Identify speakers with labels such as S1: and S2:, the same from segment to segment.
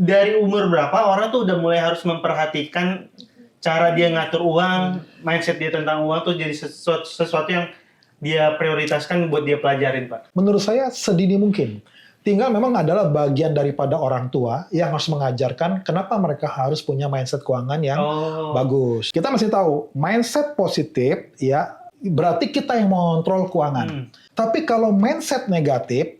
S1: dari umur berapa orang tuh udah mulai harus memperhatikan cara dia ngatur uang, mindset dia tentang uang tuh jadi sesuatu yang dia prioritaskan buat dia pelajarin, Pak?
S2: Menurut saya sedini mungkin. Tinggal memang adalah bagian daripada orang tua yang harus mengajarkan kenapa mereka harus punya mindset keuangan yang bagus. Kita masih tahu, mindset positif ya berarti kita yang mengontrol keuangan. Tapi kalau mindset negatif,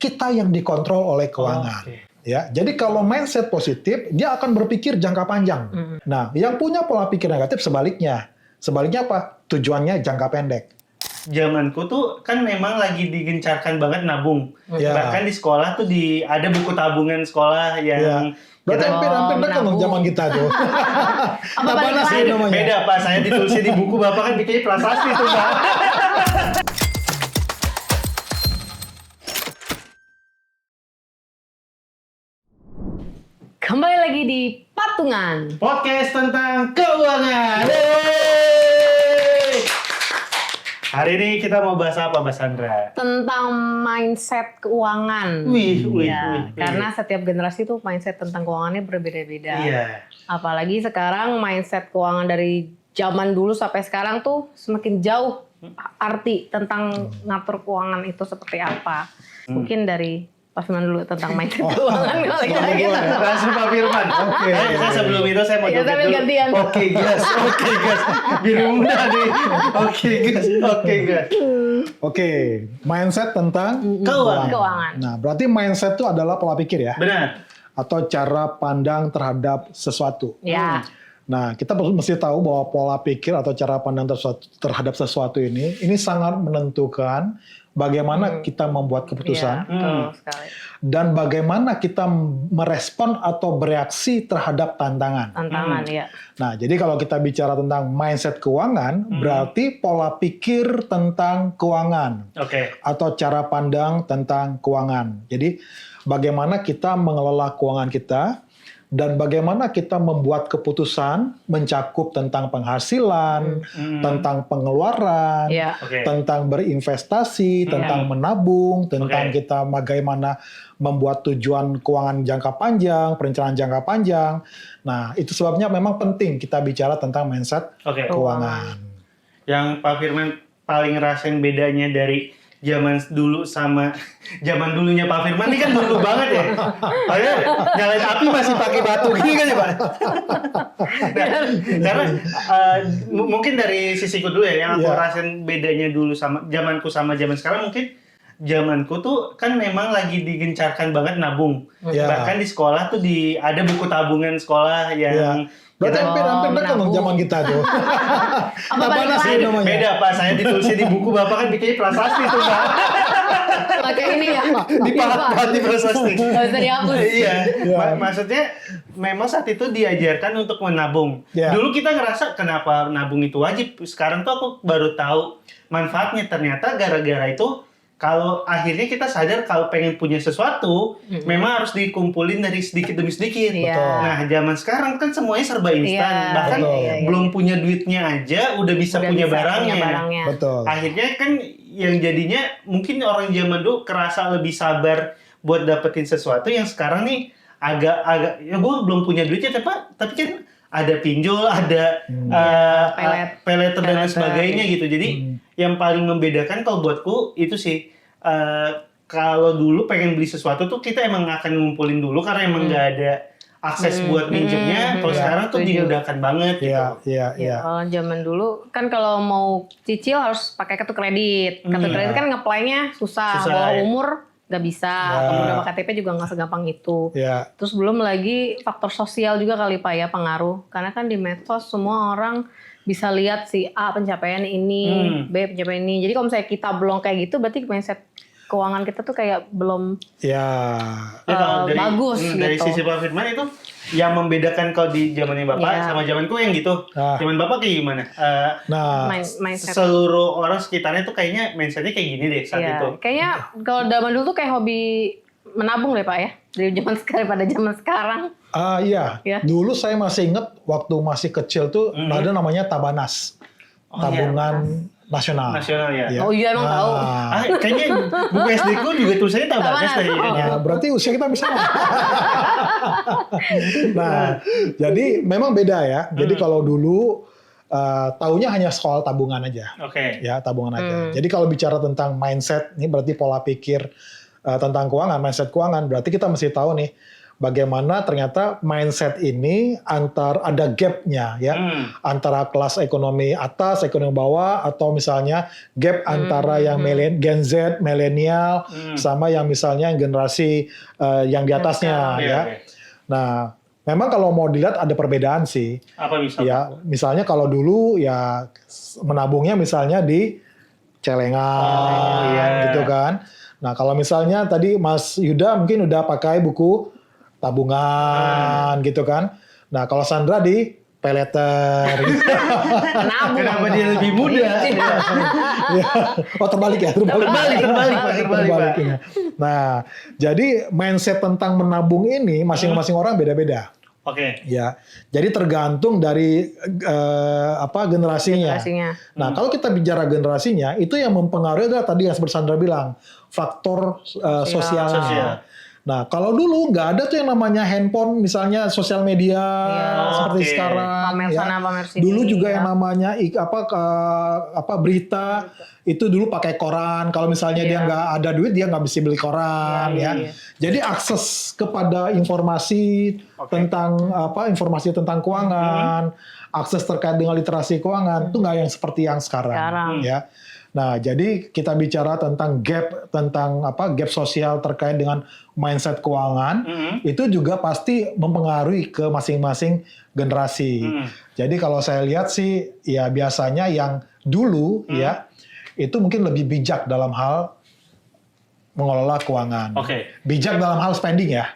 S2: kita yang dikontrol oleh keuangan. Ya, jadi kalau mindset positif, dia akan berpikir jangka panjang. Nah, yang punya pola pikir negatif sebaliknya. Sebaliknya apa? Tujuannya jangka pendek.
S1: Zamanku tuh kan memang lagi digencarkan banget nabung. Bahkan di sekolah tuh ada buku tabungan sekolah yang
S2: berarti hampir dekat dong zaman kita tuh.
S3: Tabanas
S2: sih namanya.
S1: Beda, Pak. Saya ditulisnya di buku, Bapak kan bikinnya prasasti tuh, Pak.
S3: Kembali lagi di Patungan.
S1: Podcast tentang keuangan. Hari ini kita mau bahas apa, Mbak Sandra?
S3: Tentang mindset keuangan.
S1: Wih.
S3: Karena setiap generasi tuh mindset tentang keuangannya berbeda-beda.
S1: Iya.
S3: Apalagi sekarang mindset keuangan dari zaman dulu sampai sekarang tuh semakin jauh arti tentang ngatur keuangan itu seperti apa. Mungkin dari Pak Firman dulu tentang mindset keuangan.
S1: Langsung Pak Firman. Oke. Saya sebelum itu saya mau joget dulu.
S3: Gantian.
S1: Oke, gas. Biar mudah nih. Oke, gas.
S2: Oke, mindset tentang
S3: keuangan.
S2: Nah, berarti mindset itu adalah pola pikir ya?
S1: Benar.
S2: Atau cara pandang terhadap sesuatu.
S3: Ya.
S2: Nah, kita mesti tahu bahwa pola pikir atau cara pandang terhadap sesuatu ini sangat menentukan bagaimana kita membuat keputusan dan bagaimana kita merespon atau bereaksi terhadap tantangan.
S3: Ya.
S2: Nah, jadi kalau kita bicara tentang mindset keuangan, berarti pola pikir tentang keuangan atau cara pandang tentang keuangan. Jadi, bagaimana kita mengelola keuangan kita dan bagaimana kita membuat keputusan mencakup tentang penghasilan, tentang pengeluaran, tentang berinvestasi, tentang menabung, tentang kita bagaimana membuat tujuan keuangan jangka panjang, perencanaan jangka panjang. Nah, itu sebabnya memang penting kita bicara tentang mindset keuangan.
S1: Yang Pak Firman paling ngerasain bedanya dari zaman dulu sama zaman dulunya Pak Firman ini kan dulu banget ya. Padahal nyalain api masih pakai batu gini kan ya, Pak. Nah, karena mungkin dari sisiku dulu ya, yang aku rasain bedanya dulu sama zaman sekarang, mungkin zamanku tuh kan memang lagi digencarkan banget nabung. Bahkan di sekolah tuh ada buku tabungan sekolah yang
S2: berarti hampir dekat dong zaman kita tuh. Tabanas sih namanya.
S1: Beda, Pak. Saya ditulisnya di buku, Bapak kan bikinnya prasasti tuh, Pak.
S3: Pakai ini ya.
S1: Dipahat di prasasti.
S3: Nggak bisa dihapus.
S1: Iya. Maksudnya memang saat itu diajarkan untuk menabung. Dulu kita ngerasa kenapa nabung itu wajib. Sekarang tuh aku baru tahu manfaatnya. Ternyata gara-gara itu kalau akhirnya kita sadar kalau pengen punya sesuatu, memang harus dikumpulin dari sedikit demi sedikit. Nah, zaman sekarang kan semuanya serba instan. Bahkan belum punya duitnya aja udah bisa punya barangnya.
S2: Betul.
S1: Akhirnya kan yang jadinya mungkin orang zaman dulu kerasa lebih sabar buat dapetin sesuatu, yang sekarang nih agak ya gue belum punya duitnya, tapi kan ada pinjol, ada peleter dan sebagainya gitu. Jadi yang paling membedakan kalau buatku itu sih, kalau dulu pengen beli sesuatu tuh kita emang akan ngumpulin dulu karena emang nggak ada akses buat minjemnya. Kalau sekarang tuh dimudahkan banget gitu.
S3: Kalau zaman dulu kan kalau mau cicil harus pakai kartu kredit. Kartu kredit kan nge-apply-nya susah. Bawa umur nggak bisa. Kemudian KTP juga nggak segampang itu. Terus belum lagi faktor sosial juga kali Pak ya, pengaruh. Karena kan di medsos semua orang bisa lihat si A pencapaian ini, B pencapaian ini. Jadi kalau misalnya kita belum kayak gitu, berarti mindset keuangan kita tuh kayak belum bagus gitu.
S1: Dari sisi Pak Firman itu yang membedakan kalau di zamannya Bapak sama zamanku yang gitu. Zaman Bapak kayak gimana?
S3: Mindset.
S1: Seluruh orang sekitarnya tuh kayaknya mindsetnya kayak gini deh saat itu.
S3: Kayaknya kalau zaman dulu tuh kayak hobi menabung deh Pak ya. Dari zaman sekarang pada zaman sekarang.
S2: Dulu saya masih ingat waktu masih kecil tuh ada namanya Tabanas. Tabungan nasional ya.
S3: Oh iya, emang tahu.
S1: Kayaknya buku SD ku juga tulisannya Tabanas tadi.
S2: Berarti usia kita bisa. Nah, jadi memang beda ya. Jadi kalau dulu taunya hanya soal tabungan aja. Ya, tabungan aja. Jadi kalau bicara tentang mindset, ini berarti pola pikir tentang keuangan, mindset keuangan, berarti kita mesti tahu nih bagaimana ternyata mindset ini ada gap-nya ya, antara kelas ekonomi atas, ekonomi bawah, atau misalnya gap antara yang Gen Z, milenial, sama yang misalnya generasi yang di atasnya ya. Nah, memang kalau mau dilihat ada perbedaan sih.
S1: Apa misalnya?
S2: Ya, misalnya kalau dulu ya menabungnya misalnya di celengan gitu kan. Nah, kalau misalnya tadi Mas Yuda mungkin udah pakai buku tabungan gitu kan. Nah, kalau Sandra di paylater.
S1: Kenapa dia lebih muda?
S2: Ya. Oh, terbalik ya? Terbalik. Nah, jadi mindset tentang menabung ini masing-masing orang beda-beda. Ya, jadi tergantung dari generasinya. Nah, kalau kita bicara generasinya, itu yang mempengaruhi adalah tadi yang seperti Sandra bilang, faktor sosial. Nah, kalau dulu nggak ada tuh yang namanya handphone, misalnya sosial media seperti sekarang.
S3: Pamer sana, pamer sini.
S2: Dulu juga yang namanya berita itu dulu pakai koran. Kalau misalnya dia nggak ada duit, dia nggak bisa beli koran ya. Jadi akses kepada informasi tentang informasi tentang keuangan, akses terkait dengan literasi keuangan itu nggak yang seperti yang sekarang. Ya. Nah, jadi kita bicara tentang gap sosial terkait dengan mindset keuangan, itu juga pasti mempengaruhi ke masing-masing generasi. Jadi kalau saya lihat sih, ya biasanya yang dulu ya, itu mungkin lebih bijak dalam hal mengelola keuangan. Bijak dalam hal spending ya.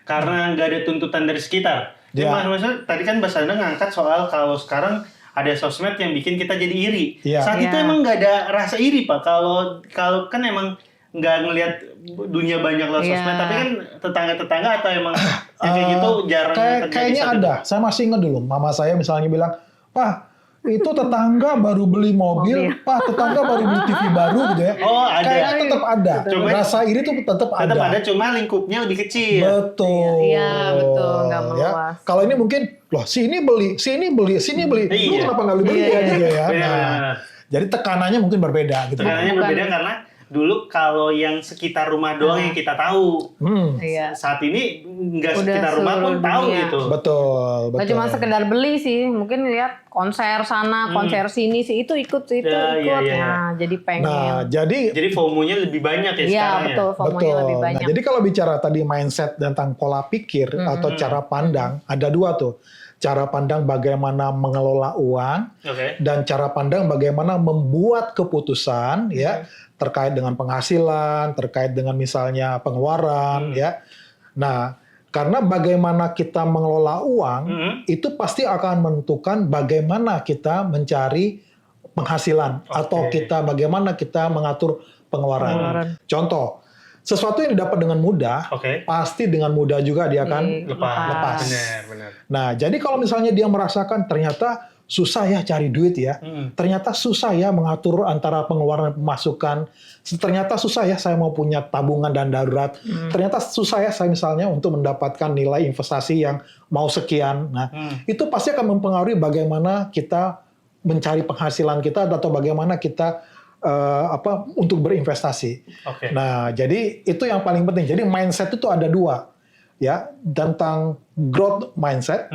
S1: Karena nggak ada tuntutan dari sekitar. Maksudnya tadi kan Mbak Sandra ngangkat soal kalau sekarang ada sosmed yang bikin kita jadi iri. Saat itu emang nggak ada rasa iri, Pak. Kalau kan emang nggak ngelihat dunia banyak lewat sosmed, tapi kan tetangga-tetangga atau emang yang kayak gitu jarang terjadi.
S2: Kayaknya ada. Saya masih ingat dulu, mama saya misalnya bilang, "Pak, itu tetangga baru beli mobil, Pak, tetangga baru beli TV baru," gitu ya.
S1: Ada.
S2: Kayaknya tetap ada. Rasa iri itu tetap ada.
S1: Tetap ada, cuma lingkupnya lebih kecil.
S2: Betul.
S3: Iya, betul. Nggak meluas.
S2: Ya. Kalau ini mungkin, loh, sini beli. Lu kenapa nggak beli gitu ya? Nah, jadi tekanannya mungkin berbeda. Gitu.
S1: Tekanannya berbeda karena dulu kalau yang sekitar rumah doang yang kita tahu. Saat ini nggak sekitar rumah pun tahu gitu.
S2: Betul.
S3: Nggak cuma sekedar beli sih, mungkin lihat konser sana, konser sini sih, itu ikut. Nah, jadi pengen.
S2: Nah, jadi
S1: FOMO-nya lebih banyak ya sekarang.
S3: Iya, betul. FOMO-nya lebih banyak.
S2: Nah, jadi kalau bicara tadi mindset tentang pola pikir atau cara pandang, ada dua tuh. Cara pandang bagaimana mengelola uang dan cara pandang bagaimana membuat keputusan ya terkait dengan penghasilan, terkait dengan misalnya pengeluaran ya. Nah, karena bagaimana kita mengelola uang itu pasti akan menentukan bagaimana kita mencari penghasilan atau bagaimana kita mengatur pengeluaran. Contoh, sesuatu yang didapat dengan mudah, pasti dengan mudah juga dia akan lepas.
S1: Benar.
S2: Nah, jadi kalau misalnya dia merasakan ternyata susah ya cari duit ya, ternyata susah ya mengatur antara pengeluaran dan pemasukan, ternyata susah ya saya mau punya tabungan dan darurat, ternyata susah ya saya misalnya untuk mendapatkan nilai investasi yang mau sekian. Nah, itu pasti akan mempengaruhi bagaimana kita mencari penghasilan kita atau bagaimana kita untuk berinvestasi. Nah, jadi itu yang paling penting. Jadi mindset itu ada dua, ya, tentang growth mindset.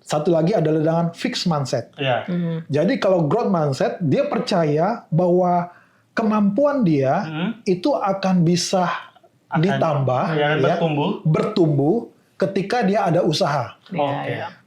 S2: Satu lagi adalah dengan fixed mindset. Jadi kalau growth mindset, dia percaya bahwa kemampuan dia itu akan bisa ditambah, bertumbuh ketika dia ada usaha.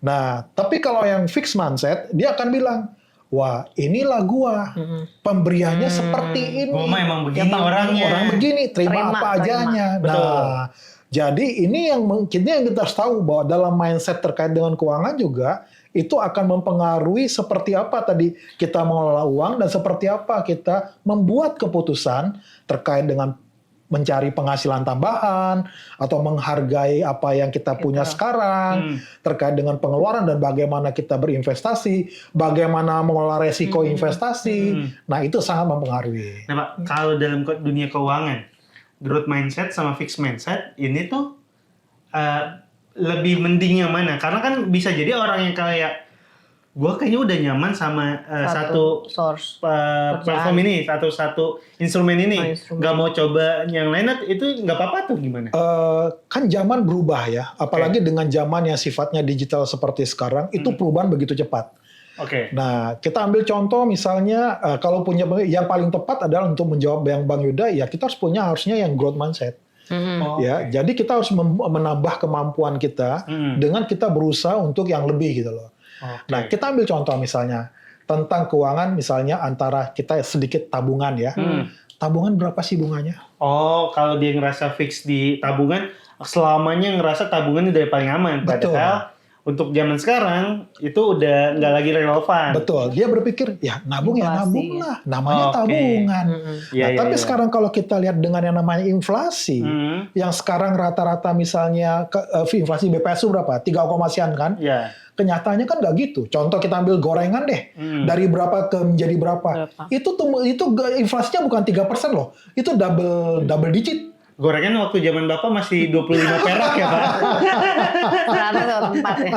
S2: Nah, tapi kalau yang fixed mindset, dia akan bilang, wah, inilah gua, pemberiannya seperti ini.
S1: Gua emang begini orangnya.
S2: Orang begini, terima apa adanya. Nah, jadi ini yang kita harus tahu bahwa dalam mindset terkait dengan keuangan juga, itu akan mempengaruhi seperti apa tadi kita mengelola uang dan seperti apa kita membuat keputusan terkait dengan mencari penghasilan tambahan atau menghargai apa yang kita punya sekarang terkait dengan pengeluaran dan bagaimana kita berinvestasi, bagaimana mengelola resiko investasi. Nah, itu sangat mempengaruhi.
S1: Nah, Pak, kalau dalam dunia keuangan, growth mindset sama fixed mindset ini tuh lebih mending yang mana? Karena kan bisa jadi orang yang kayak gue kayaknya udah nyaman sama satu
S3: source
S1: platform ini atau satu instrumen ini, nggak mau coba yang lain, itu nggak apa-apa tuh gimana?
S2: Kan zaman berubah ya, apalagi dengan zaman yang sifatnya digital seperti sekarang, itu perubahan begitu cepat. Nah, kita ambil contoh misalnya kalau punya yang paling tepat adalah untuk menjawab yang Bang Yuda, ya kita harusnya yang growth mindset. Jadi kita harus menambah kemampuan kita dengan kita berusaha untuk yang lebih gitu loh. Nah, kita ambil contoh misalnya tentang keuangan, misalnya antara kita sedikit tabungan ya. Tabungan berapa sih bunganya?
S1: Kalau dia ngerasa fix di tabungan, selamanya ngerasa tabungan udah paling aman. Padahal untuk zaman sekarang itu udah nggak lagi relevan.
S2: Betul. Dia berpikir ya nabung ya nabung lah, namanya tabungan. Tapi sekarang kalau kita lihat dengan yang namanya inflasi, yang sekarang rata-rata misalnya inflasi BPS itu berapa? 3, sekian kan? Kenyataannya kan nggak gitu. Contoh kita ambil gorengan deh, dari berapa ke menjadi berapa. Itu inflasinya bukan 3% loh, itu double digit.
S1: Gorengan waktu zaman Bapak masih 25 perak ya Pak?
S3: Ternyata dapat 4 ya.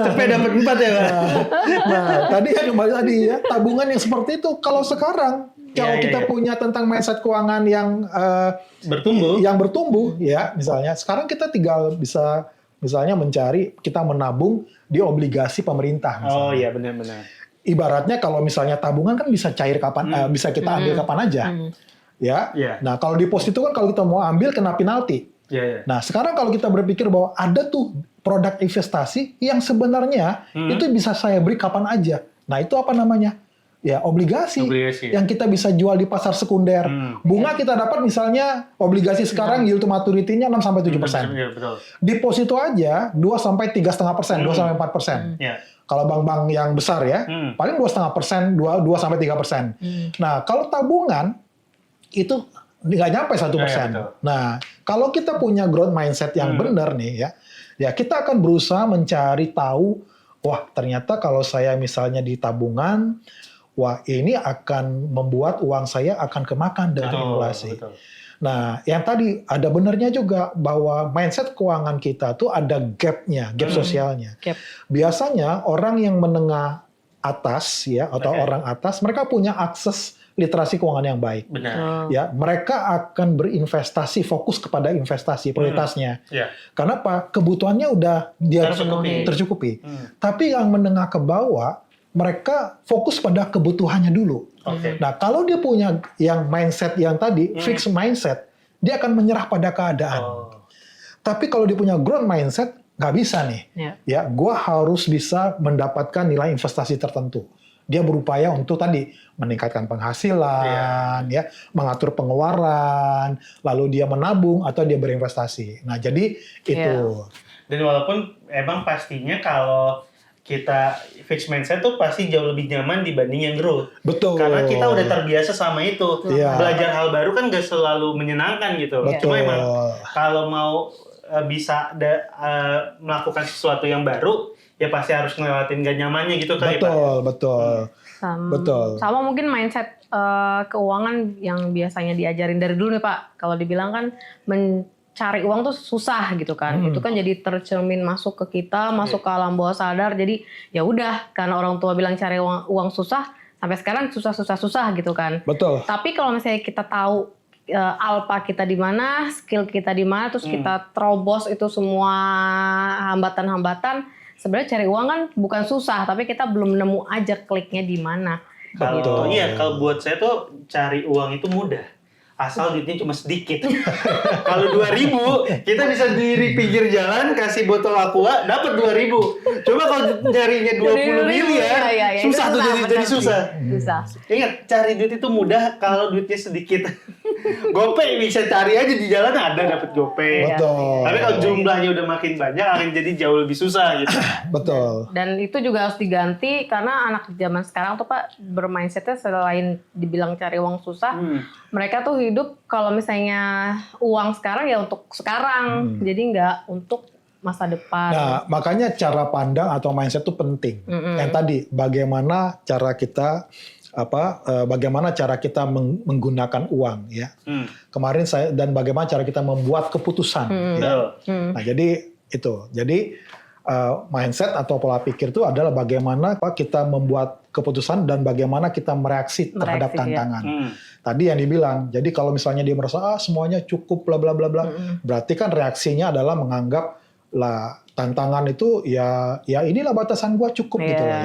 S1: Sampai dapat 4 ya Pak?
S2: Nah, tadi ya kembali tadi ya, tabungan yang seperti itu. Kalau sekarang, kalau kita punya tentang mindset keuangan yang bertumbuh, ya misalnya, sekarang kita tinggal bisa misalnya mencari, kita menabung di obligasi pemerintah. Misalnya.
S1: Oh iya benar-benar.
S2: Ibaratnya kalau misalnya tabungan kan bisa cair kapan, bisa kita ambil kapan aja. Nah kalau deposito kan kalau kita mau ambil kena penalti. Nah sekarang kalau kita berpikir bahwa ada tuh produk investasi yang sebenarnya itu bisa saya beri kapan aja. Nah itu apa namanya? Ya obligasi yang kita bisa jual di pasar sekunder. Bunga kita dapat misalnya obligasi sekarang yield to maturity-nya 6-7%. Deposito aja 2-3,5%, 2-4%. Kalau bank-bank yang besar ya, paling 2,5%, 2-3%. Nah, kalau tabungan itu nggak nyampe 1%. Nah, kalau kita punya growth mindset yang benar nih ya kita akan berusaha mencari tahu, wah ternyata kalau saya misalnya di tabungan, wah ini akan membuat uang saya akan kemakan dengan inflasi. Nah, yang tadi ada benarnya juga bahwa mindset keuangan kita tuh ada gap-nya, gap sosialnya. Biasanya orang yang menengah atas ya atau orang atas, mereka punya akses literasi keuangan yang baik. Ya, mereka akan berinvestasi, fokus kepada investasi prioritasnya. Karena apa? Kebutuhannya udah dia tercukupi. Tapi yang menengah ke bawah, mereka fokus pada kebutuhannya dulu. Nah, kalau dia punya yang mindset yang tadi, fixed mindset, dia akan menyerah pada keadaan. Tapi kalau dia punya growth mindset, nggak bisa nih. Ya, gua harus bisa mendapatkan nilai investasi tertentu. Dia berupaya untuk tadi meningkatkan penghasilan, ya, mengatur pengeluaran, lalu dia menabung atau dia berinvestasi. Nah, jadi itu.
S1: Dan walaupun emang pastinya kalau kita fixed mindset tuh pasti jauh lebih nyaman dibanding yang growth.
S2: Betul.
S1: Karena kita udah terbiasa sama itu. Belajar hal baru kan gak selalu menyenangkan gitu. Cuma emang kalau mau bisa melakukan sesuatu yang baru, ya pasti harus ngelewatin gak nyamannya gitu kali Pak.
S2: Betul.
S3: Sama mungkin mindset keuangan yang biasanya diajarin dari dulu nih Pak. Kalau dibilang kan cari uang tuh susah gitu kan. Itu kan jadi tercermin masuk ke kita, masuk ke alam bawah sadar. Jadi ya udah, karena orang tua bilang cari uang susah, sampai sekarang susah gitu kan.
S2: Betul.
S3: Tapi kalau misalnya kita tahu alpa kita di mana, skill kita di mana, terus kita terobos itu semua hambatan-hambatan, sebenarnya cari uang kan bukan susah, tapi kita belum nemu aja kliknya di mana.
S1: Kalau buat saya tuh cari uang itu mudah. Asal duitnya cuma sedikit. Kalau 2.000, kita bisa di pinggir jalan kasih botol aqua dapat 2.000. Coba kalau nyarinya 20 miliar, susah tuh jadi susah. Ingat, cari duit itu mudah kalau duitnya sedikit. GoPay bisa cari aja di jalan ada dapat GoPay.
S2: Betul.
S1: Tapi kalau jumlahnya udah makin banyak akan jadi jauh lebih susah gitu.
S2: Betul.
S3: Dan itu juga harus diganti karena anak zaman sekarang tuh Pak bermindsetnya selain dibilang cari uang susah, mereka tuh hidup kalau misalnya uang sekarang ya untuk sekarang, jadi nggak untuk masa depan.
S2: Nah, makanya cara pandang atau mindset itu penting. Yang tadi, bagaimana cara kita menggunakan uang ya. Kemarin bagaimana cara kita membuat keputusan ya. Nah, jadi Itu. Jadi mindset atau pola pikir itu adalah bagaimana kita membuat keputusan dan bagaimana kita mereaksi terhadap tantangan. Tadi yang dibilang, jadi kalau misalnya dia merasa semuanya cukup bla bla bla bla, berarti kan reaksinya adalah menganggap lah tantangan itu ya inilah batasan gua cukup gitu lah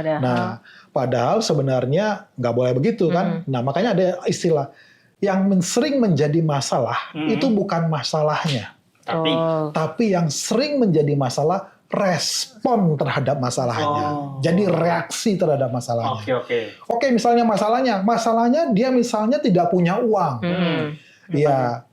S2: ya. Nah, padahal sebenarnya nggak boleh begitu kan. Nah, makanya ada istilah yang sering menjadi masalah itu bukan masalahnya. Tapi yang sering menjadi masalah respon terhadap masalahnya. Jadi reaksi terhadap masalahnya. Oke, misalnya masalahnya dia misalnya tidak punya uang. Ya,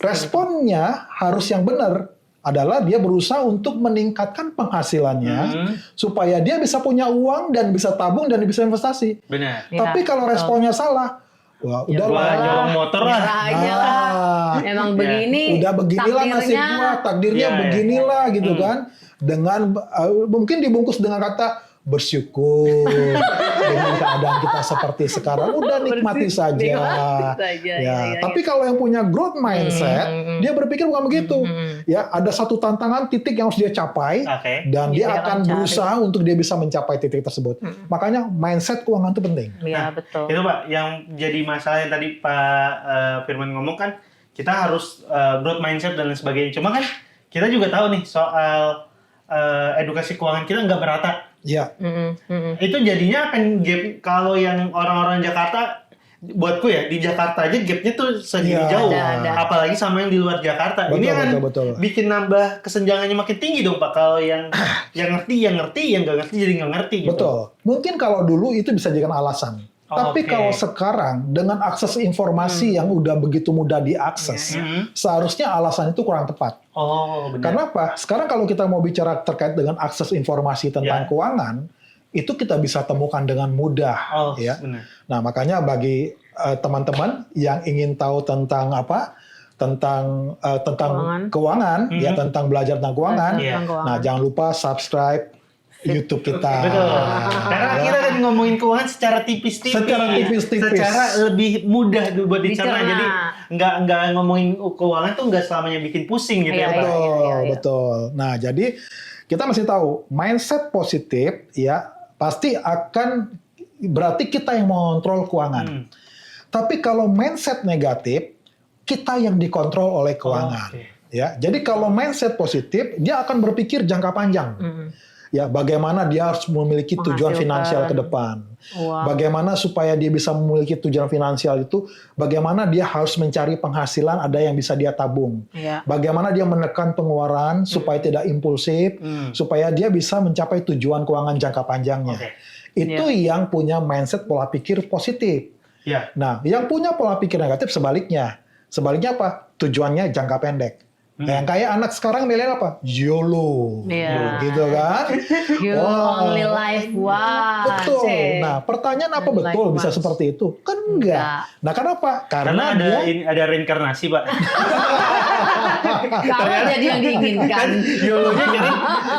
S2: responnya harus yang benar adalah dia berusaha untuk meningkatkan penghasilannya supaya dia bisa punya uang dan bisa tabung dan bisa investasi.
S1: Benar.
S2: Tapi kalau responnya salah, wah, udahlah,
S1: nyolong motor lah.
S3: Emang begini.
S2: Udah beginilah nasib gua, takdirnya beginilah gitu kan. Dengan mungkin dibungkus dengan kata bersyukur dengan keadaan kita seperti sekarang, udah nikmati saja. Tapi kalau yang punya growth mindset, dia berpikir bukan begitu. Ya, ada satu tantangan titik yang harus dia capai dan dia akan berusaha untuk dia bisa mencapai titik tersebut. Makanya mindset keuangan itu penting.
S3: Iya, betul.
S1: Itu Pak, yang jadi masalah yang tadi Pak Firman ngomong kan, kita harus growth mindset dan lain sebagainya. Cuma kan kita juga tahu nih soal edukasi keuangan kita nggak merata.
S2: Ya.
S1: Itu jadinya akan gap kalau yang orang-orang Jakarta, buatku ya, di Jakarta aja gapnya tuh segini jauh. Apalagi sama yang di luar Jakarta.
S2: Betul,
S1: ini kan bikin nambah kesenjangannya makin tinggi dong Pak. Kalau yang ngerti, yang nggak ngerti jadi nggak ngerti gitu.
S2: Betul. Mungkin kalau dulu itu bisa dijadikan alasan. Tapi kalau sekarang dengan akses informasi yang udah begitu mudah diakses, seharusnya alasan itu kurang tepat.
S1: Benar.
S2: Karena apa? Sekarang kalau kita mau bicara terkait dengan akses informasi tentang keuangan, itu kita bisa temukan dengan mudah. Ya.
S1: Benar.
S2: Nah, makanya bagi teman-teman yang ingin tahu tentang apa? Tentang keuangan, ya, tentang belajar tentang keuangan. Nah, jangan lupa subscribe YouTube kita.
S1: Betul. Karena kita kan ngomongin keuangan secara tipis-tipis. Secara lebih mudah buat dicerna. Jadi nggak ngomongin keuangan tuh nggak selamanya bikin pusing gitu ya Pak.
S2: Betul. Nah, jadi kita mesti tahu mindset positif ya pasti akan berarti kita yang mengontrol keuangan. Tapi kalau mindset negatif, kita yang dikontrol oleh keuangan. Ya, jadi kalau mindset positif, dia akan berpikir jangka panjang. Ya, bagaimana dia harus memiliki tujuan finansial ke depan. Bagaimana supaya dia bisa memiliki tujuan finansial itu, bagaimana dia harus mencari penghasilan ada yang bisa dia tabung. Bagaimana dia menekan pengeluaran supaya tidak impulsif, supaya dia bisa mencapai tujuan keuangan jangka panjangnya. Itu yang punya mindset pola pikir positif. Nah, yang punya pola pikir negatif sebaliknya. Sebaliknya apa? Tujuannya jangka pendek. Yang kayak anak sekarang milenial apa? YOLO. Gitu kan?
S3: Only life.
S2: Betul. Nah, pertanyaan apa betul bisa seperti itu? Kan enggak. Nah, kenapa? Karena
S1: ada reinkarnasi, Pak.
S3: Karena jadi yang diinginkan.
S1: YOLO-nya jadi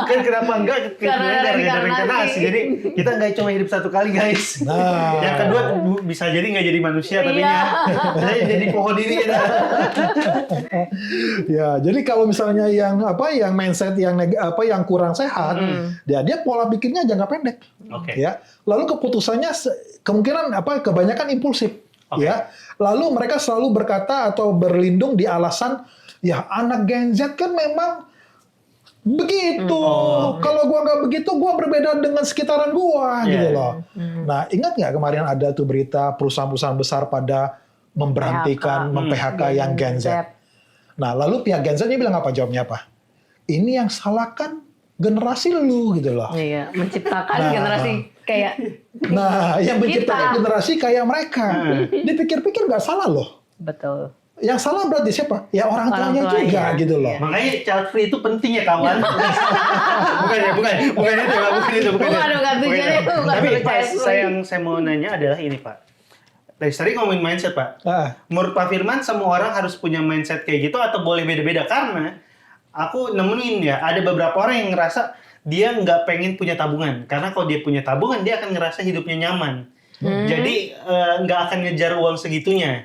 S1: kan kenapa enggak? Karena ada reinkarnasi. Jadi kita nggak cuma hidup satu kali, guys.
S2: Nah,
S1: yang kedua bisa jadi nggak jadi manusia tapi jadi pohon ini ya.
S2: Ya, jadi kalau misalnya yang mindset yang kurang sehat, dia pola pikirnya jangka pendek. Ya. Lalu keputusannya kemungkinan kebanyakan impulsif. Ya. Lalu mereka selalu berkata atau berlindung di alasan ya anak Gen Z kan memang begitu. Kalau gua nggak begitu, gua berbeda dengan sekitaran gua gitu loh. Nah, ingat nggak kemarin ada tuh berita perusahaan-perusahaan besar pada memberhentikan, mem-PHK yang Gen Z. Nah, lalu pihak Gen Z ini bilang apa? Jawabnya apa? Ini yang salah kan generasi lu gitu loh.
S3: Iya, menciptakan generasi kayak
S2: yang menciptakan generasi kayak mereka. Dipikir-pikir nggak salah loh.
S3: Betul.
S2: Yang salah berarti siapa? Ya orang tuanya juga gitu loh.
S1: Makanya child free itu penting ya kawan. bukan itu. Tapi Pak, saya mau nanya adalah ini Pak. Dari tadi ngomongin mindset Pak. Menurut Pak Firman semua orang harus punya mindset kayak gitu atau boleh beda-beda? Karena aku nemuin ya ada beberapa orang yang ngerasa dia nggak pengen punya tabungan. Karena kalau dia punya tabungan dia akan ngerasa hidupnya nyaman. Jadi nggak akan ngejar uang segitunya.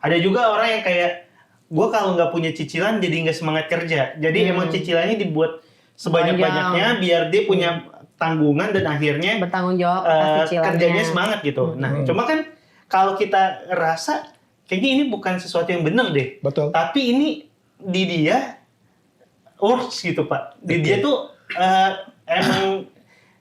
S1: Ada juga orang yang kayak gue kalau nggak punya cicilan jadi nggak semangat kerja. Jadi emang cicilannya dibuat sebanyak-banyaknya biar dia punya tanggungan dan akhirnya
S3: bertanggung jawab atas cicilannya.
S1: Kerjanya semangat gitu. Nah, cuma kan kalau kita rasa kayaknya ini bukan sesuatu yang benar deh.
S2: Betul.
S1: Tapi ini di dia works gitu Pak. Di dia tuh emang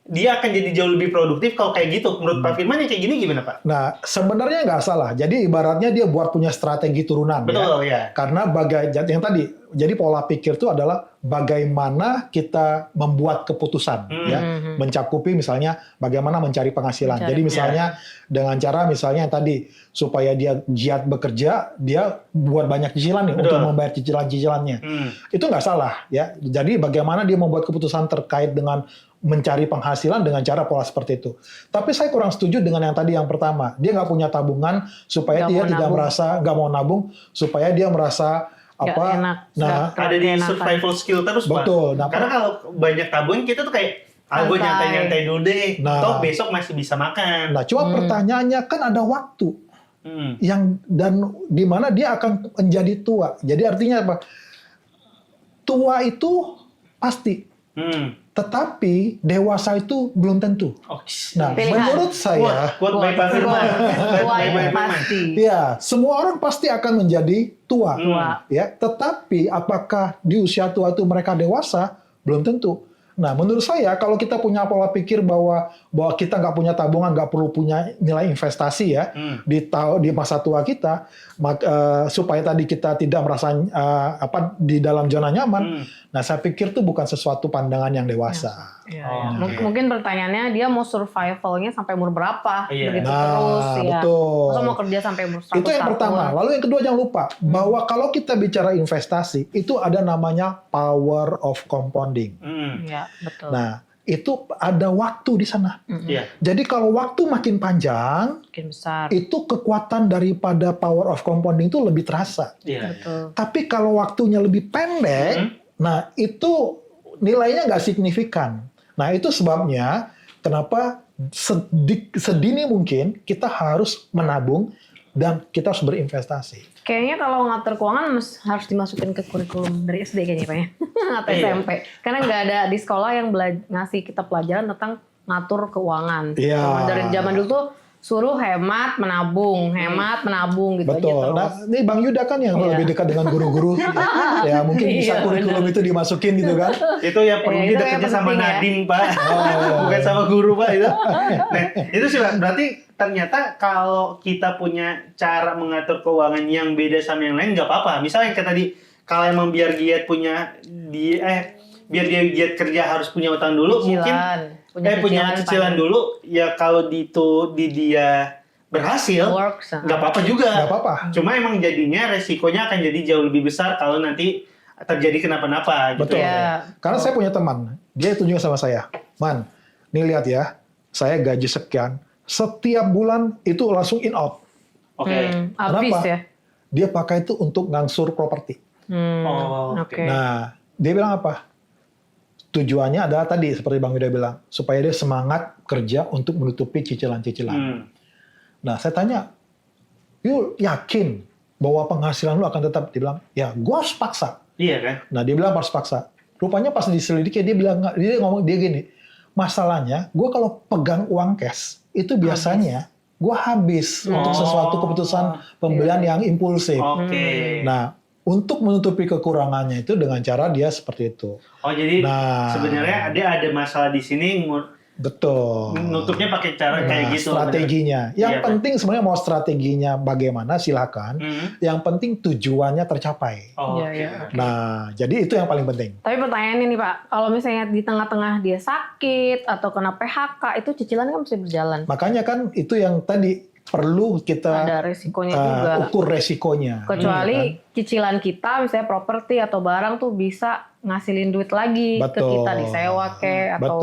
S1: dia akan jadi jauh lebih produktif kalau kayak gitu. Menurut Pak Firman yang kayak gini gimana Pak?
S2: Nah, sebenarnya nggak salah. Jadi ibaratnya dia buat punya strategi turunan.
S1: Betul ya.
S2: Karena yang tadi, jadi pola pikir itu adalah bagaimana kita membuat keputusan, ya, mencakupi misalnya bagaimana mencari penghasilan. Jadi misalnya dengan cara misalnya yang tadi supaya dia giat bekerja, dia buat banyak cicilan nih untuk membayar cicilan-cicilannya. Itu nggak salah, ya. Jadi bagaimana dia membuat keputusan terkait dengan mencari penghasilan dengan cara pola seperti itu. Tapi saya kurang setuju dengan yang tadi yang pertama. Dia nggak punya tabungan supaya dia tidak merasa nggak mau nabung supaya dia merasa
S3: enak.
S2: Nah,
S1: ada di survival skill terus
S2: betul.
S1: Pak. Karena kalau banyak tabungan kita tuh kayak gue nyantai-nyantai dulu deh. Toh besok masih bisa makan.
S2: Nah, cuma pertanyaannya kan ada waktu yang dan di mana dia akan menjadi tua. Jadi artinya apa? Tua itu pasti. Tetapi dewasa itu belum tentu. Nah, menurut saya, ya, semua orang pasti akan menjadi tua. Ya, tetapi apakah di usia tua itu mereka dewasa? Belum tentu. Nah, menurut saya kalau kita punya pola pikir bahwa kita nggak punya tabungan, nggak perlu punya nilai investasi ya di masa tua kita, supaya tadi kita tidak merasa di dalam zona nyaman. Nah, saya pikir itu bukan sesuatu pandangan yang dewasa.
S3: Mungkin pertanyaannya dia mau survivalnya sampai umur berapa? Begitu terus ya.
S2: Betul.
S3: Masa mau kerja sampai umur 100
S2: itu yang pertama. Lalu yang kedua jangan lupa bahwa kalau kita bicara investasi itu ada namanya power of compounding.
S3: Ya, betul.
S2: Nah, itu ada waktu di sana. Jadi kalau waktu makin panjang,
S3: makin besar.
S2: Itu kekuatan daripada power of compounding itu lebih terasa.
S3: Betul.
S2: Tapi kalau waktunya lebih pendek, nah itu nilainya nggak signifikan. Nah itu sebabnya kenapa sedini mungkin kita harus menabung dan kita harus berinvestasi.
S3: Kayaknya kalau ngatur keuangan harus dimasukin ke kurikulum dari SD kayaknya Pak ya. Atau SMP. Karena nggak ada di sekolah yang ngasih kita pelajaran tentang ngatur keuangan. Dari zaman dulu tuh suruh hemat, menabung gitu.
S2: Betul.
S3: Aja
S2: nah, ini Bang Yuda kan yang lebih dekat dengan guru-guru. Ya mungkin bisa kurikulum itu dimasukin gitu kan.
S1: Itu ya perlu dia kerja sama Nadine Pak. Bukan sama guru Pak itu. Nah itu sih berarti ternyata kalau kita punya cara mengatur keuangan yang beda sama yang lain nggak apa-apa. Misalnya kayak tadi kalau emang biar giat biar dia giat kerja harus punya utang dulu, mungkin punya cicilan dulu, ya kalau di dia berhasil, nggak apa-apa juga.
S2: Nggak apa-apa.
S1: Cuma emang jadinya resikonya akan jadi jauh lebih besar kalau nanti terjadi kenapa-napa. Gitu.
S2: Betul. Karena saya punya teman, dia tunjuk sama saya, Man, nih lihat ya, saya gaji sekian, setiap bulan itu langsung in out.
S3: Kenapa? Ya?
S2: Dia pakai itu untuk ngangsur properti. Nah, dia bilang apa? Tujuannya adalah tadi seperti Bang Yuda bilang, supaya dia semangat kerja untuk menutupi cicilan-cicilan. Nah, saya tanya, "You yakin bahwa penghasilan lu akan tetap?" Dia bilang, "Ya, gua harus paksa."
S1: Iya kan?
S2: Nah, dia bilang harus paksa. Rupanya pas diselidiki dia ngomong gini, "Masalahnya, gua kalau pegang uang cash, itu biasanya gua habis untuk sesuatu keputusan pembelian yang impulsif." Nah, untuk menutupi kekurangannya itu dengan cara dia seperti itu.
S1: Jadi sebenarnya dia ada masalah di sini.
S2: Betul.
S1: Nutupnya pakai cara kayak gitu.
S2: Strateginya. Yang penting sebenarnya mau strateginya bagaimana silakan. Yang penting tujuannya tercapai. Nah, jadi itu yang paling penting.
S3: Tapi pertanyaannya nih Pak, kalau misalnya di tengah-tengah dia sakit atau kena PHK, itu cicilan kan mesti berjalan.
S2: Makanya kan itu yang tadi perlu kita
S3: ada resikonya juga.
S2: Ukur resikonya.
S3: Kecuali cicilan kita misalnya properti atau barang tuh bisa ngasilin duit lagi ke kita disewa atau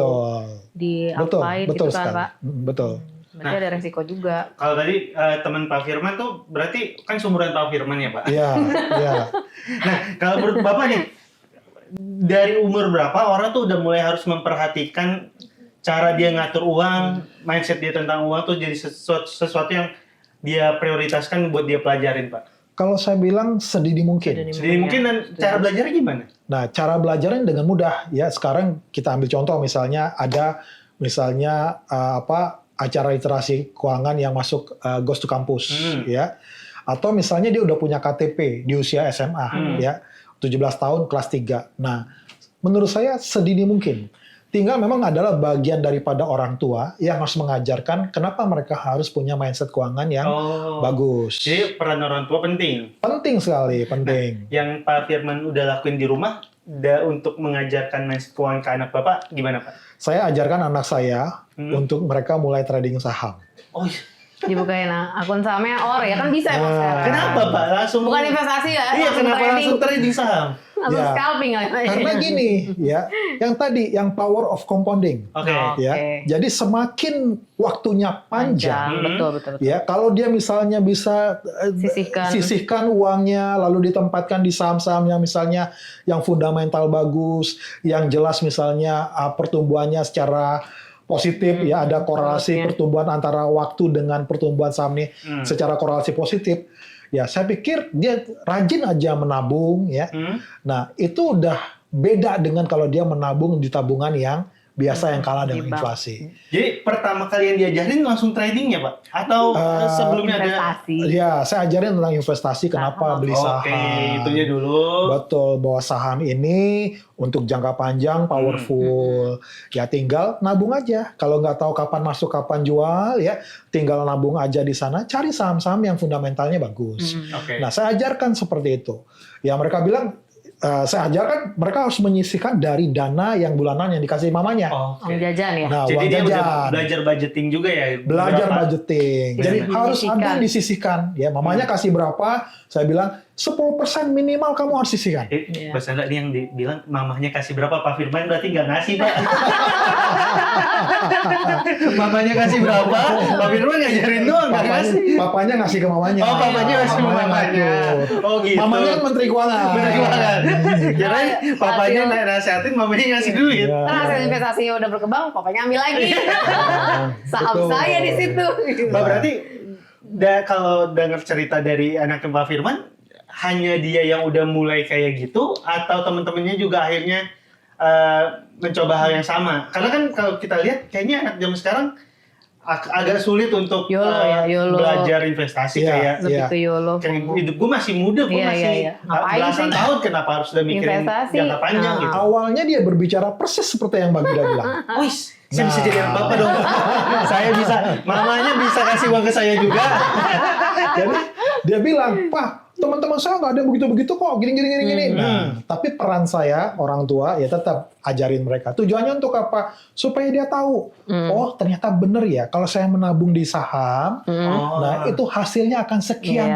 S3: diapain gitu kan Pak.
S2: Betul.
S3: Berarti ada resiko juga.
S1: Kalau tadi teman Pak Firman tuh berarti kan sumuran Pak Firman ya Pak?
S2: Iya.
S1: Nah kalau menurut Bapak nih, dari umur berapa orang tuh udah mulai harus memperhatikan cara dia ngatur uang, mindset dia tentang uang tuh jadi sesuatu yang dia prioritaskan buat dia pelajarin Pak?
S2: Kalau saya bilang sedini mungkin.
S1: Sedini mungkin, dan cara belajarnya gimana?
S2: Nah, cara belajarnya dengan mudah ya. Sekarang kita ambil contoh misalnya ada acara literasi keuangan yang masuk Ghost to Campus ya. Atau misalnya dia udah punya KTP di usia SMA ya, 17 tahun kelas 3. Nah, menurut saya sedini mungkin. Tinggal memang adalah bagian daripada orang tua yang harus mengajarkan kenapa mereka harus punya mindset keuangan yang bagus.
S1: Jadi peran orang tua penting.
S2: Penting sekali, penting.
S1: Nah, yang Pak Firman udah lakuin di rumah untuk mengajarkan mindset keuangan ke anak Bapak gimana, Pak?
S2: Saya ajarkan anak saya untuk mereka mulai trading saham.
S1: Oh,
S3: dibukain akun sahamnya ya kan bisa emang sekarang.
S1: Kenapa, Pak? Langsung
S3: Bukan investasi ya?
S1: Iya, kenapa langsung trading saham?
S3: Langsung scalping ya.
S2: Karena gini ya, yang power of compounding. Ya. Jadi semakin waktunya panjang.
S3: Betul.
S2: Ya, kalau dia misalnya bisa sisihkan uangnya lalu ditempatkan di saham-saham yang misalnya yang fundamental bagus, yang jelas misalnya pertumbuhannya secara positif ya, ada korelasi pertumbuhan antara waktu dengan pertumbuhan saham ini secara korelasi positif. Ya, saya pikir dia rajin aja menabung ya. Nah, itu udah beda dengan kalau dia menabung di tabungan yang biasa yang kalah dengan inflasi.
S1: Jadi pertama kali yang diajarin langsung tradingnya, Pak? Atau sebelumnya
S3: investasi?
S2: Ya, saya ajarin tentang investasi, kenapa beli saham.
S1: Oke, itunya dulu.
S2: Betul, bahwa saham ini untuk jangka panjang, powerful. Ya tinggal nabung aja. Kalau nggak tahu kapan masuk, kapan jual, ya tinggal nabung aja di sana. Cari saham-saham yang fundamentalnya bagus. Nah, saya ajarkan seperti itu. Ya mereka bilang, saya ajarkan mereka harus menyisihkan dari dana yang bulanan yang dikasih mamanya.
S3: Uang jajan ya?
S2: Nah,
S1: jadi
S2: uang
S1: dia
S2: jajan.
S1: udah belajar budgeting juga ya?
S2: Belajar budgeting. Jadi harus ada yang disisihkan. Ya, mamanya kasih berapa, saya bilang 10% minimal kamu harus sisihkan.
S1: Mas Anda ini yang bilang mamahnya kasih berapa, Pak Firman berarti nggak ngasih, Pak. Mamanya kasih berapa, Pak Firman ngajarin doang, nggak ngasih.
S2: Papanya ngasih ke mamanya.
S1: Oh, papanya ngasih ke mamanya. Oh gitu.
S2: Mamanya kan menteri keuangan.
S1: Menteri keuangan. Kirain papanya nasihatin, mamanya ngasih duit.
S3: Karena hasil investasinya udah berkembang, papanya ambil lagi. Saham saya di situ.
S1: Pak, berarti kalau dengar cerita dari anaknya Pak Firman, hanya dia yang udah mulai kayak gitu, atau teman-temannya juga akhirnya mencoba hal yang sama? Karena kan kalau kita lihat, kayaknya anak zaman sekarang agak sulit untuk belajar investasi kayak hidup gue masih muda, gue masih belasan tahun, kenapa harus udah mikirin jangka panjang gitu.
S2: Awalnya dia berbicara persis seperti yang Mbak Gida bilang.
S1: Wis, saya bisa jadi anak bapak dong. Saya bisa, mamanya bisa kasih uang ke saya juga.
S2: Jadi dia bilang, Pak, teman-teman saya nggak ada yang begitu-begitu kok, gini. Nah, tapi peran saya, orang tua, ya tetap ajarin mereka. Tujuannya untuk apa? Supaya dia tahu, oh ternyata bener ya, kalau saya menabung di saham, nah itu hasilnya akan sekian.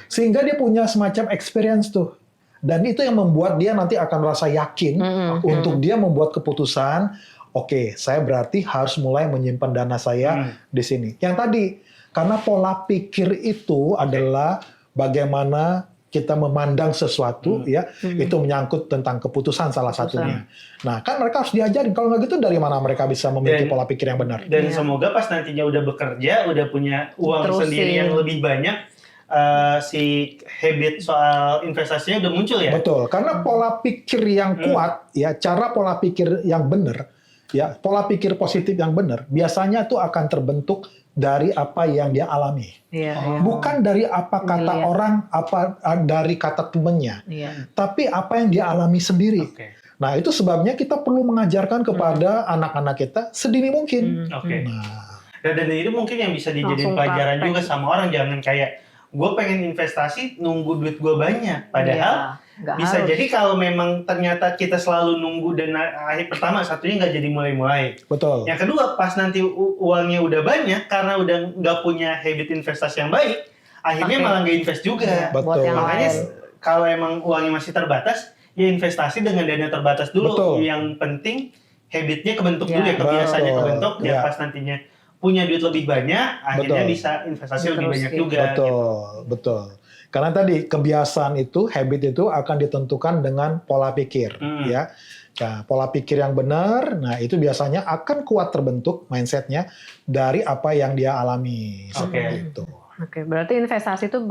S2: Sehingga dia punya semacam experience tuh. Dan itu yang membuat dia nanti akan merasa yakin untuk dia membuat keputusan, oke, saya berarti harus mulai menyimpan dana saya di sini. Yang tadi, karena pola pikir itu adalah bagaimana kita memandang sesuatu, ya, itu menyangkut tentang keputusan salah satunya. Nah, kan mereka harus diajarin. Kalau nggak gitu, dari mana mereka bisa memiliki pola pikir yang benar?
S1: Dan semoga pas nantinya udah bekerja, udah punya uang sendiri yang lebih banyak, si habit soal investasinya udah muncul ya?
S2: Betul, karena pola pikir yang kuat, ya, cara pola pikir yang benar, ya, pola pikir positif yang benar, biasanya tuh akan terbentuk dari apa yang dia alami, bukan dari apa kata orang, apa dari kata temennya, tapi apa yang dia alami sendiri. Nah, itu sebabnya kita perlu mengajarkan kepada anak-anak kita sedini mungkin.
S1: Nah, dan itu mungkin yang bisa dijadiin pelajaran juga sama orang, jangan kayak gue pengen investasi nunggu duit gue banyak, padahal bisa harus. Jadi kalau memang ternyata kita selalu nunggu dan akhir pertama satunya nggak jadi mulai-mulai.
S2: Betul.
S1: Yang kedua, pas nanti uangnya udah banyak karena udah nggak punya habit investasi yang baik, akhirnya malah nggak invest juga.
S2: Betul.
S1: Makanya kalau emang uangnya masih terbatas, ya investasi dengan dana terbatas dulu.
S2: Betul.
S1: Yang penting habitnya kebentuk dulu, ya kebiasaannya kebentuk, ya pas nantinya punya duit lebih banyak, akhirnya bisa investasi lebih banyak juga.
S2: Betul. Karena tadi kebiasaan itu, habit itu akan ditentukan dengan pola pikir, ya. Nah, pola pikir yang benar, nah itu biasanya akan kuat terbentuk mindsetnya dari apa yang dia alami. Seperti itu.
S3: Berarti investasi itu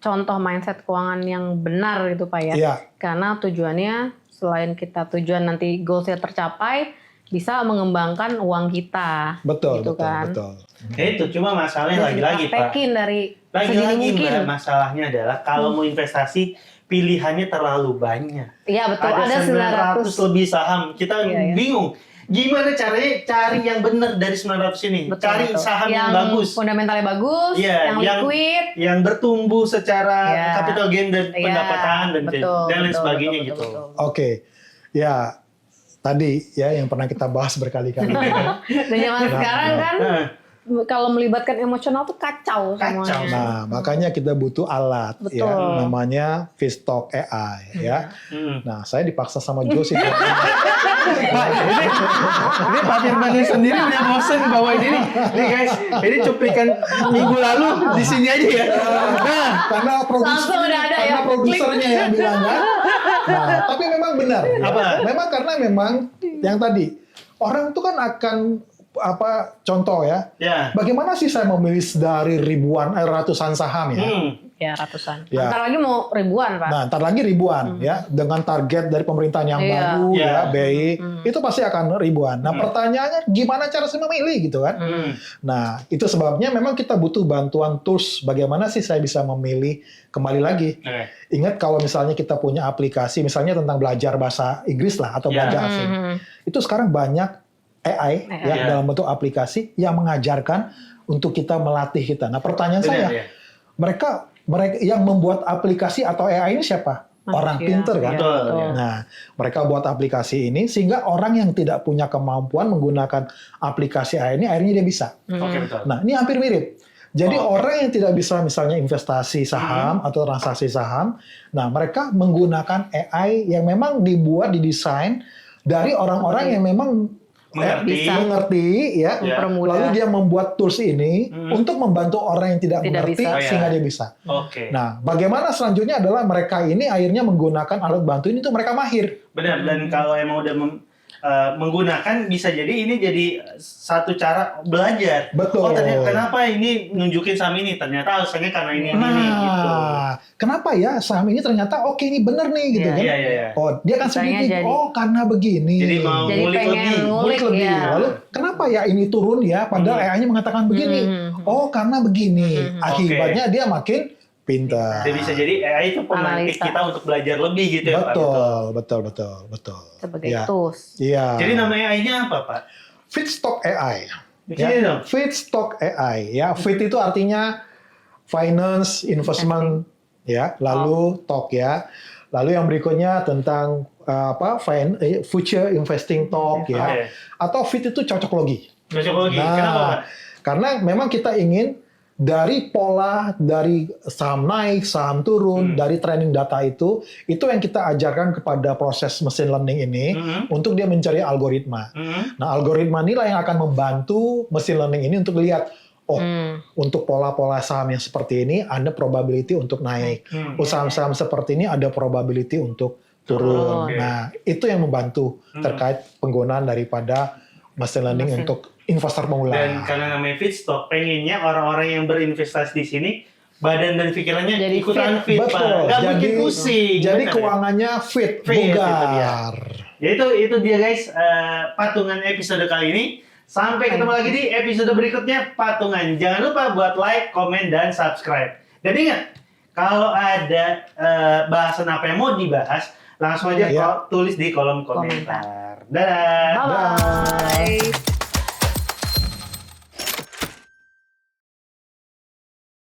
S3: contoh mindset keuangan yang benar gitu Pak ya.
S2: Iya.
S3: Karena tujuannya selain kita tujuan nanti goalsnya tercapai, bisa mengembangkan uang kita.
S2: Betul,
S3: gitu
S2: betul,
S3: kan.
S2: betul.
S1: Itu cuma masalahnya lagi-lagi Pak.
S3: Praktekin dari segini
S1: Lagi-lagi
S3: mungkin.
S1: Mbak, masalahnya adalah kalau mau investasi pilihannya terlalu banyak.
S3: Iya betul, ada
S1: 900 lebih saham. Kita
S3: Iya.
S1: bingung. Gimana caranya cari yang benar dari 900 ini?
S3: Betul,
S1: Cari
S3: betul.
S1: saham yang bagus.
S3: Fundamentalnya bagus,
S1: Iya,
S3: yang liquid.
S1: yang bertumbuh secara
S3: Iya.
S1: capital gain dan
S3: Iya,
S1: pendapatan dan
S3: betul,
S1: lain
S3: betul,
S1: sebagainya
S3: betul,
S1: gitu.
S3: betul.
S2: Oke. Ya, tadi ya yang pernah kita bahas berkali-kali.
S3: Dan zaman sekarang kan
S1: Nah,
S3: kalau melibatkan emosional tuh kacau semuanya.
S2: Nah, makanya kita butuh alat
S3: Betul.
S2: ya namanya Fitstock AI ya. Nah, saya dipaksa sama Joe sih.
S1: Pak, ini Pak Firman sendiri udah bosen bawain ini. Nih guys, ini cuplikan minggu lalu di sini aja ya. Nah,
S2: karena
S3: Langsung udah ada ya,
S2: produsernya yang bilang kan. Nah, tapi memang benar. ya.
S1: Apa?
S2: Memang karena memang yang tadi orang itu kan akan contoh ya.
S1: ya.
S2: Bagaimana sih saya memilih dari ratusan saham ya?
S3: Ya ratusan.
S2: Ya.
S3: Ntar lagi mau ribuan Pak.
S2: Nah, ntar lagi ribuan ya dengan target dari pemerintahan yang
S3: Iya.
S2: baru
S1: Iya.
S2: ya BI itu pasti akan ribuan. Nah, pertanyaannya gimana cara saya memilih gitu kan? Nah, itu sebabnya memang kita butuh bantuan tools bagaimana sih saya bisa memilih kembali lagi.
S1: Oke.
S2: Ingat kalau misalnya kita punya aplikasi misalnya tentang belajar bahasa Inggris lah atau
S1: Iya.
S2: belajar asing. Itu sekarang banyak AI ya
S1: Iya.
S2: dalam bentuk aplikasi yang mengajarkan untuk kita melatih kita. Nah, pertanyaan
S1: Benar,
S2: saya,
S1: ya.
S2: mereka yang membuat aplikasi atau AI ini siapa? Orang
S3: Manusia.
S2: pinter kan?
S3: Iya,
S1: Betul,
S3: betul.
S1: ya.
S2: Nah, mereka buat aplikasi ini sehingga orang yang tidak punya kemampuan menggunakan aplikasi AI ini akhirnya dia bisa.
S1: Oke, betul.
S2: Nah, ini hampir mirip. Jadi
S1: Oh, oke.
S2: orang yang tidak bisa misalnya investasi saham atau transaksi saham, nah mereka menggunakan AI yang memang didesain dari orang-orang yang memang mengerti ya.
S3: Mempermudah.
S2: Lalu dia membuat tools ini untuk membantu orang yang tidak mengerti
S3: bisa.
S2: sehingga
S1: Oh, ya.
S2: dia bisa.
S1: Oke.
S2: Nah, bagaimana selanjutnya adalah mereka ini akhirnya menggunakan alat bantu ini untuk mereka mahir.
S1: Benar, dan kalau emang udah menggunakan bisa jadi ini jadi satu cara belajar.
S2: Betul.
S1: Oh, ternyata kenapa ini nunjukin saham ini? Ternyata alasannya karena ini gitu.
S2: Kenapa ya saham ini ternyata oke ini bener nih gitu
S3: Iya,
S2: kan?
S1: Iya.
S2: Oh, dia kan
S3: Misalnya
S2: sedikit.
S3: jadi-
S2: Oh, karena begini.
S1: Jadi mau
S3: Jadi
S1: ngulik
S3: pengen
S1: lebih.
S3: ngulik
S2: lebih.
S3: ya.
S2: Lalu kenapa ya ini turun ya? Padahal AI-nya mengatakan begini. Oh, karena begini. Akibatnya dia makin pintar.
S1: Jadi bisa jadi AI itu pemantik
S3: Analisa.
S1: kita untuk belajar lebih gitu ya Pak.
S2: Betul.
S3: Sebagai
S2: Ya.
S3: tools.
S2: Iya.
S1: Jadi namanya AI-nya apa Pak?
S2: Fitstock AI.
S1: Di sini dong.
S2: Fitstock AI. Ya, Fit itu artinya finance, investment, ya. Lalu talk ya. Lalu yang berikutnya tentang future investing talk ya.
S1: Oke.
S2: Atau Fit itu cocoklogi.
S1: Cocokologi. Kenapa Pak?
S2: Karena memang kita ingin dari pola, dari saham naik, saham turun, dari training data itu yang kita ajarkan kepada proses machine learning ini untuk dia mencari algoritma. Nah, algoritma inilah yang akan membantu machine learning ini untuk lihat, untuk pola-pola saham yang seperti ini ada probability untuk naik. Saham-saham seperti ini ada probability untuk turun.
S1: Oke.
S2: Nah, itu yang membantu terkait penggunaan daripada machine learning untuk investor pemula.
S1: Dan karena namanya Fitstock, pengennya orang-orang yang berinvestasi di sini badan dan pikirannya
S3: Jadi
S1: ikutan fit,
S2: Betul.
S1: Pak. Nggak mungkin pusing.
S2: Jadi
S1: benar ya?
S2: keuangannya fit,
S1: Fit, itu dia.
S2: bugar.
S1: Ya itu dia guys, patungan episode kali ini. Sampai ketemu lagi di episode berikutnya patungan. Jangan lupa buat like, komen, dan subscribe. Dan ingat, kalau ada bahasan apa yang mau dibahas, langsung aja
S2: Iya.
S1: tulis di kolom komentar. Dadah.